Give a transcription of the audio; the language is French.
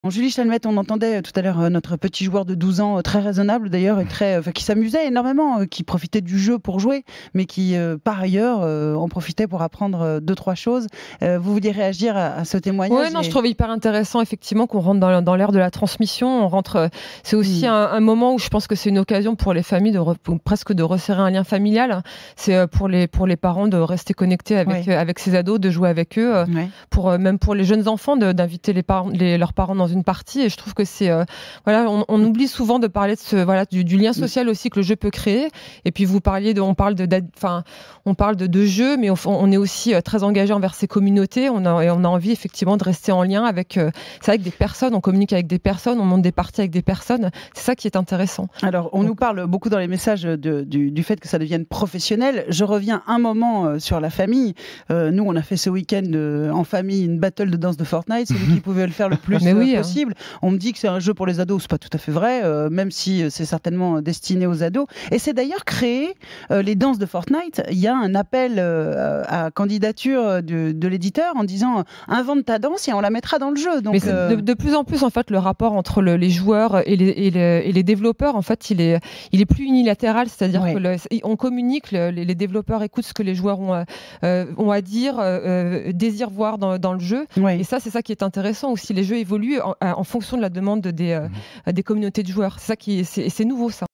Julie Chalmette, on entendait tout à l'heure notre petit joueur de 12 ans, très raisonnable d'ailleurs, et qui s'amusait énormément, qui profitait du jeu pour jouer, mais qui, par ailleurs, en profitait pour apprendre deux, trois choses. Vous vouliez réagir à ce témoignage? Oui, non, je trouve hyper intéressant effectivement qu'on rentre dans l'ère de la transmission. On rentre, c'est aussi un moment où je pense que c'est une occasion pour les familles presque de resserrer un lien familial. C'est pour les parents de rester connectés avec ces ados, de jouer avec eux, même pour les jeunes enfants d'inviter leurs parents dans une partie. Et je trouve que c'est on oublie souvent de parler de du lien social aussi que le jeu peut créer. Et puis on parle de jeu, mais on est aussi très engagé envers ces communautés. On a envie effectivement de rester en lien avec des personnes. On communique avec des personnes, on monte des parties avec des personnes. C'est ça qui est intéressant. Alors on nous parle beaucoup dans les messages du fait que ça devienne professionnel. Je reviens un moment sur la famille. Nous on a fait ce week-end en famille une battle de danse de Fortnite. Celui qui pouvait le faire le plus possible. On me dit que c'est un jeu pour les ados, c'est pas tout à fait vrai, même si c'est certainement destiné aux ados. Et c'est d'ailleurs créé, les danses de Fortnite, il y a un appel à candidature de l'éditeur en disant invente ta danse et on la mettra dans le jeu. Donc, mais de plus en plus en fait le rapport entre les joueurs et les développeurs en fait il est plus unilatéral, c'est-à-dire qu'on communique, les développeurs écoutent ce que les joueurs ont à dire, désirent voir dans le jeu. Et ça c'est ça qui est intéressant aussi. Les jeux évoluent en fonction de la demande des communautés de joueurs. C'est ça c'est nouveau ça.